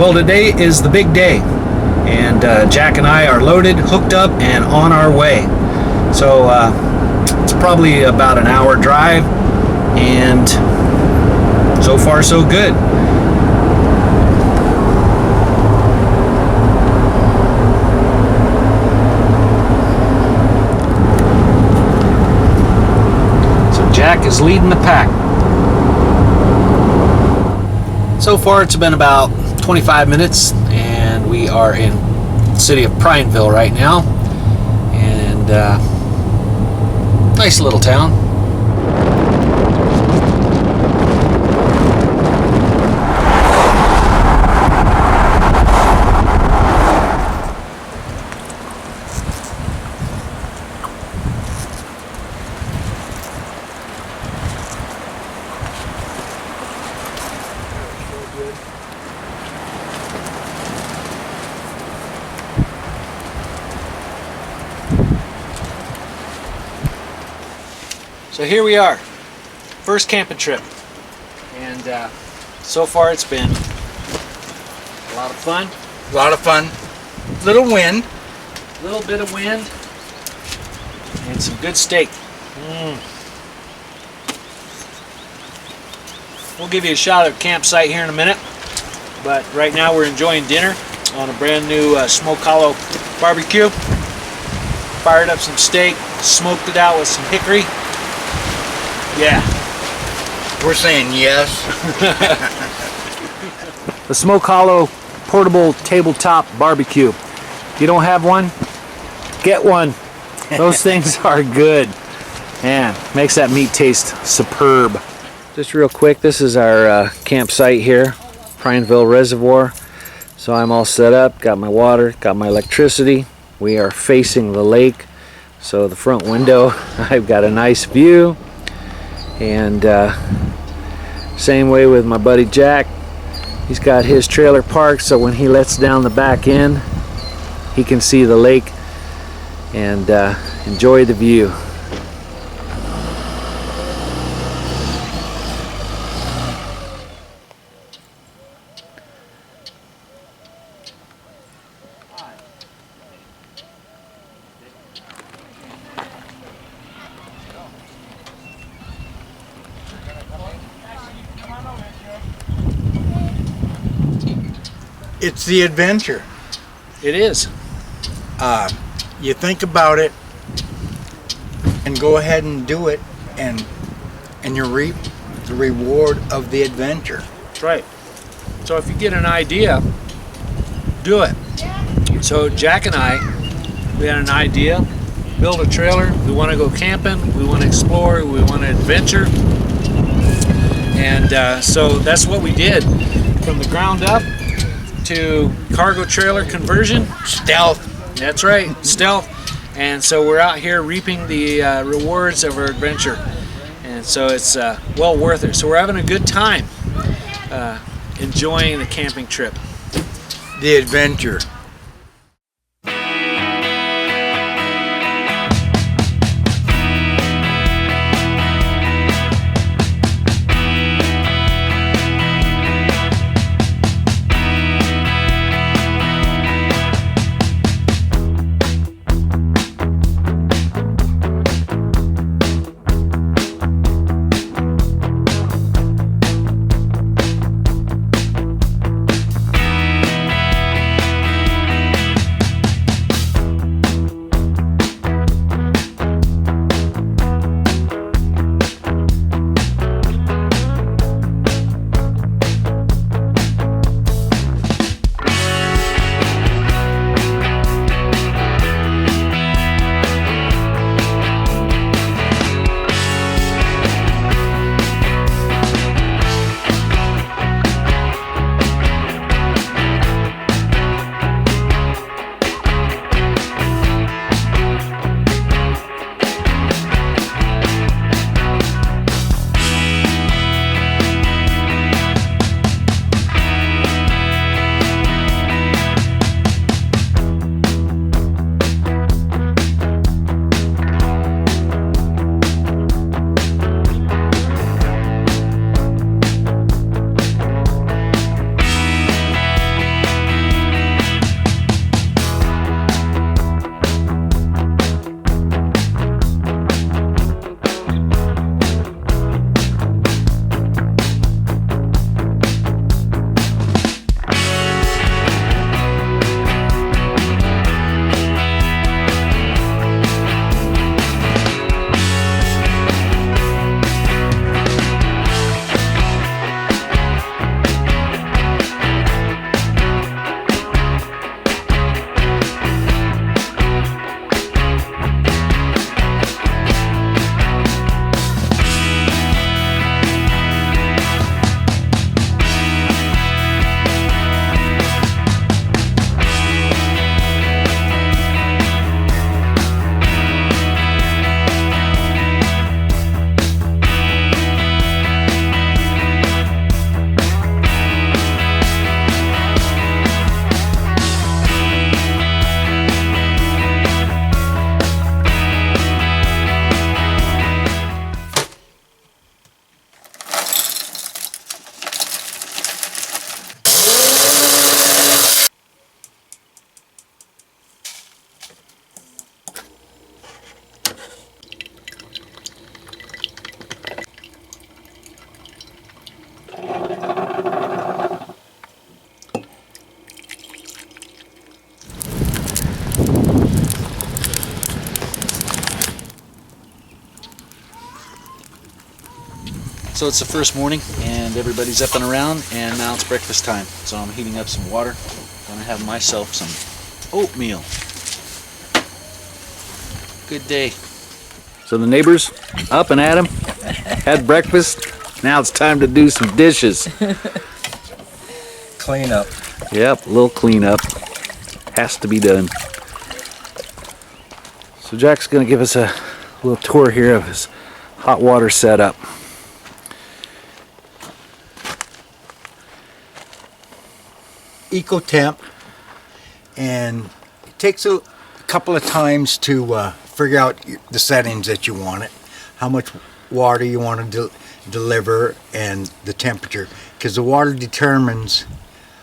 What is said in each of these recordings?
Well, today is the big day, and Jack and I are loaded, hooked up, and on our way. So it's probably about an hour drive, and so far so good. So Jack is leading the pack. So far it's been about 25 minutes, and we are in the city of Prineville right now, and nice little town. So here we are, first camping trip, and so far it's been a lot of fun. A lot of fun. Little wind. A little bit of wind, and some good steak. We'll give you a shot at the campsite here in a minute, but right now we're enjoying dinner on a brand new Smoke Hollow barbecue. Fired up some steak, smoked it out with some hickory. Yeah. We're saying yes. The Smoke Hollow portable tabletop barbecue. If you don't have one, get one. Those things are good. Man, makes that meat taste superb. Just real quick, this is our campsite here, Prineville Reservoir. So I'm all set up, got my water, got my electricity. We are facing the lake. So the front window, I've got a nice view. And same way with my buddy Jack. He's got his trailer parked, so when he lets down the back end, he can see the lake and enjoy the view. It's the adventure. It is. You think about it and go ahead and do it, and you reap the reward of the adventure. That's right. So if you get an idea, do it. So Jack and I, we had an idea, build a trailer. We want to go camping. We want to explore. We want to adventure. And so that's what we did, from the ground up to cargo trailer conversion. Stealth. That's right, stealth. And so we're out here reaping the rewards of our adventure, and so it's well worth it. So we're having a good time enjoying the camping trip. The adventure. So it's the first morning and everybody's up and around, and now it's breakfast time. So I'm heating up some water. Gonna have myself some oatmeal. Good day. So the neighbors up and at 'em, had breakfast. Now it's time to do some dishes. Clean up. Yep, a little cleanup has to be done. So Jack's gonna give us a little tour here of his hot water setup. EcoTemp, and it takes a couple of times to figure out the settings that you want it, how much water you want to deliver, and the temperature, because the water determines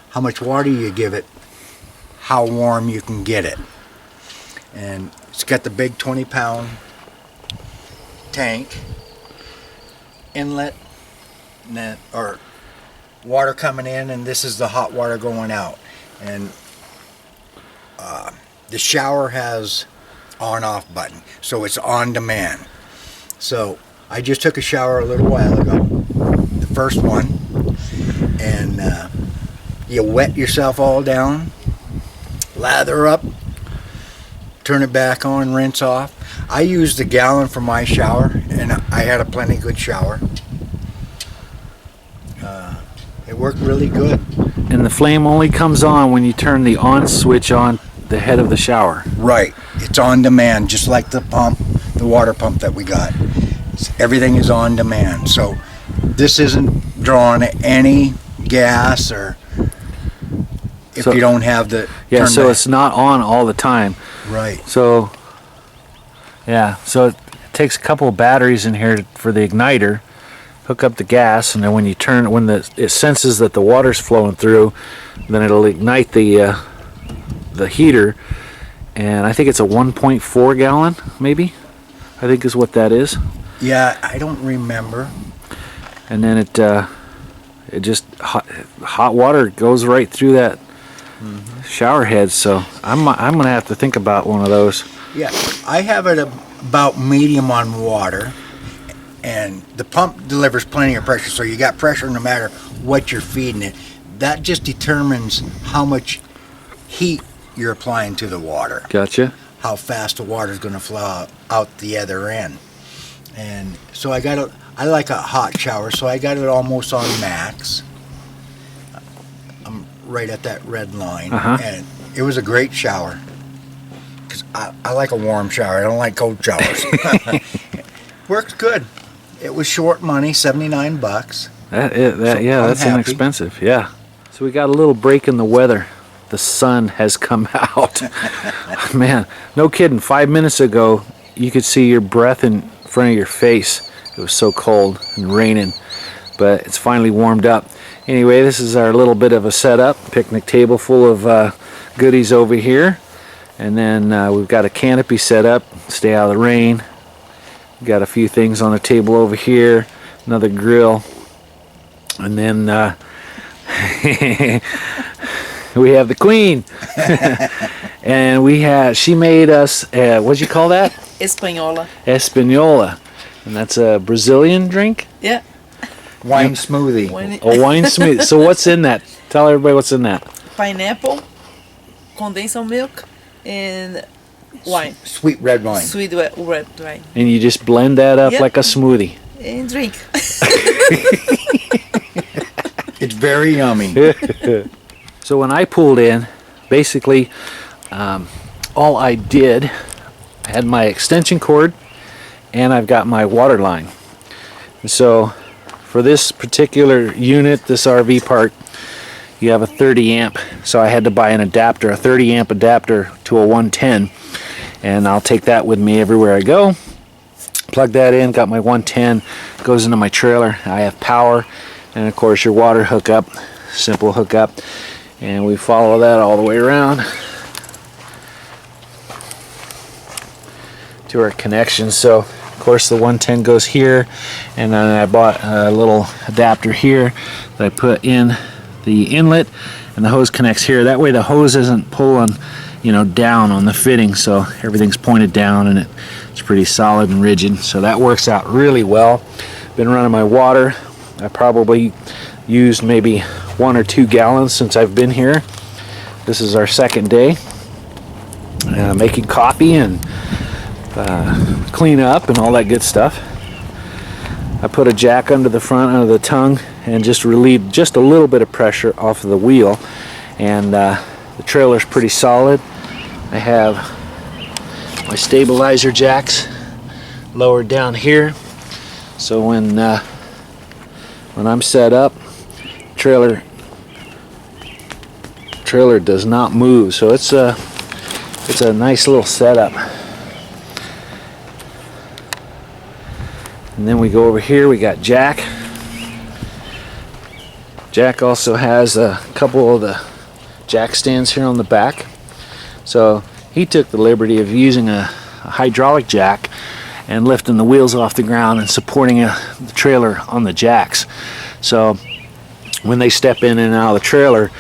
how much water you give it, how warm you can get it. And it's got the big 20-pound tank inlet, or water coming in, and this is the hot water going out. And the shower has on-off button, so it's on demand. So I just took a shower a little while ago, the first one, and you wet yourself all down, lather up, turn it back on, rinse off. I used a gallon for my shower, and I had a plenty good shower. It worked really good. And the flame only comes on when you turn the on switch on the head of the shower. Right. It's on demand, just like the pump, the water pump that we got. Everything is on demand. So this isn't drawing any gas, or if you don't have the... Yeah, so it's not on all the time. Right. So, yeah, so it takes a couple of batteries in here for the igniter. Hook up the gas, and then when you turn, it senses that the water's flowing through, then it'll ignite the heater. And I think it's a 1.4 gallon, maybe. I think is what that is. Yeah, I don't remember. And then it just hot water goes right through that shower head. So I'm gonna have to think about one of those. Yeah, I have it about medium on water. And the pump delivers plenty of pressure, so you got pressure no matter what you're feeding it. That just determines how much heat you're applying to the water. Gotcha. How fast the water is going to flow out the other end. And so I like a hot shower, so I got it almost on max. I'm right at that red line. And it was a great shower. Because I like a warm shower. I don't like cold showers. Works good. It was short money, $79. That's inexpensive. Yeah. So we got a little break in the weather. The sun has come out. Man, no kidding. 5 minutes ago, you could see your breath in front of your face. It was so cold and raining, but it's finally warmed up. Anyway, this is our little bit of a setup. Picnic table full of goodies over here, and then we've got a canopy set up. Stay out of the rain. Got a few things on the table over here, another grill, and then we have the queen. And she made us, what'd you call that? Española. Española. And that's a Brazilian drink? Yeah. Wine smoothie. A wine smoothie. So what's in that? Tell everybody what's in that. Pineapple, condensed milk, and wine. Sweet red wine. Sweet red wine. And you just blend that up like a smoothie. And drink. It's very yummy. So when I pulled in, basically all I did, I had my extension cord and I've got my water line. And so for this particular unit, this RV park, you have a 30 amp. So I had to buy an adapter, a 30 amp adapter to a 110. And I'll take that with me everywhere I go. Plug that in, got my 110, goes into my trailer. I have power, and of course your water hookup, simple hookup. And we follow that all the way around to our connection. So of course the 110 goes here, and then I bought a little adapter here that I put in the inlet, and the hose connects here. That way the hose isn't pulling, down on the fitting, so everything's pointed down and it's pretty solid and rigid. So that works out really well. Been running my water I probably used maybe 1 or 2 gallons since I've been here. This is our second day making coffee and clean up and all that good stuff. I put a jack under the front, under the tongue, and just relieved just a little bit of pressure off of the wheel, and the trailer's pretty solid. I have my stabilizer jacks lowered down here, so when I'm set up, trailer does not move, so it's a nice little setup. And then we go over here, we got Jack. Jack also has a couple of the jack stands here on the back. So he took the liberty of using a hydraulic jack and lifting the wheels off the ground and supporting the trailer on the jacks. So when they step in and out of the trailer,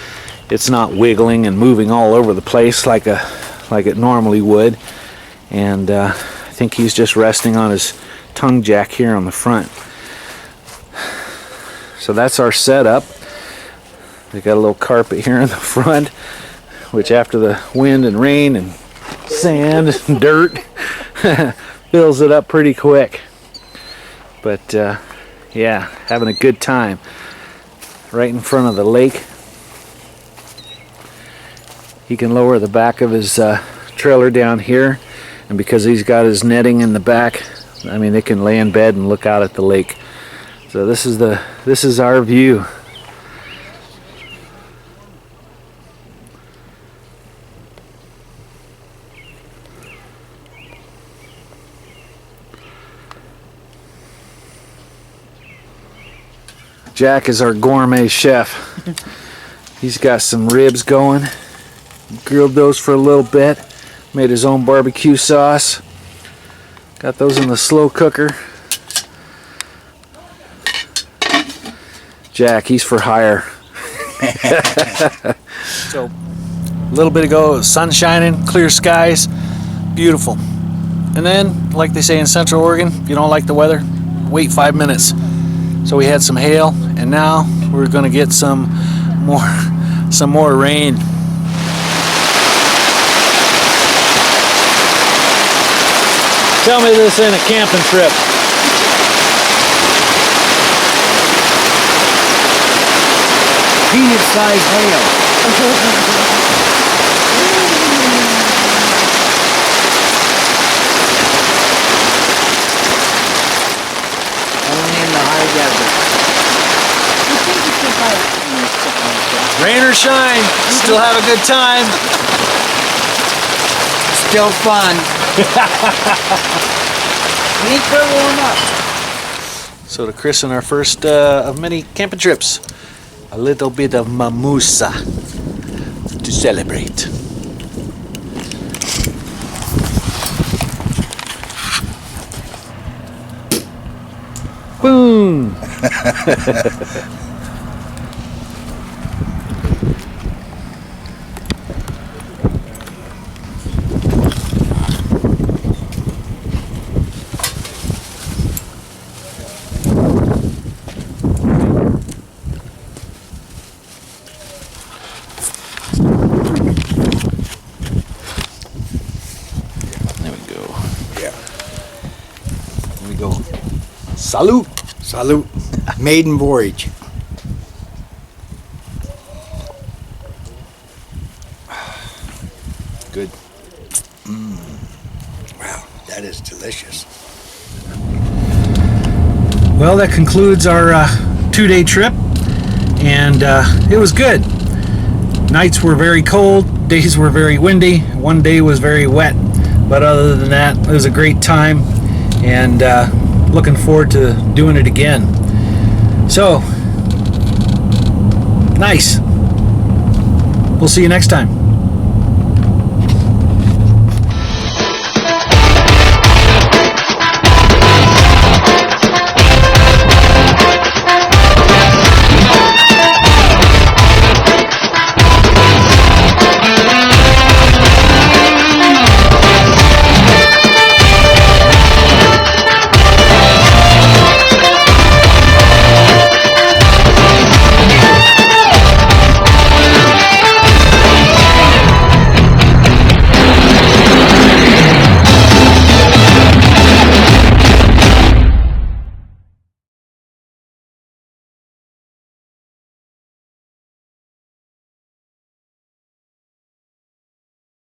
it's not wiggling and moving all over the place like it normally would. And I think he's just resting on his tongue jack here on the front. So that's our setup. We got a little carpet here in the front, which after the wind and rain and sand and dirt fills it up pretty quick. But yeah, having a good time right in front of the lake. He can lower the back of his trailer down here, and because he's got his netting in the back, I mean, they can lay in bed and look out at the lake. So this is our view. Jack is our gourmet chef. He's got some ribs going. Grilled those for a little bit. Made his own barbecue sauce. Got those in the slow cooker. Jack, he's for hire. So, a little bit ago, it was sun shining, clear skies, beautiful. And then, like they say in Central Oregon, if you don't like the weather, wait 5 minutes. So we had some hail, and now we're going to get some more rain. Tell me this ain't a camping trip. Peanut-sized hail. Only in the high desert. Rain or shine, still have a good time. Still fun. Need to warm up. So to christen our first of many camping trips, a little bit of mimosa to celebrate. Boom! Go. Salute. Salute. Maiden voyage. Good. Wow, that is delicious. Well, that concludes our 2-day trip, and it was good. Nights were very cold, days were very windy, one day was very wet, but other than that, it was a great time, and looking forward to doing it again. So, nice. We'll see you next time.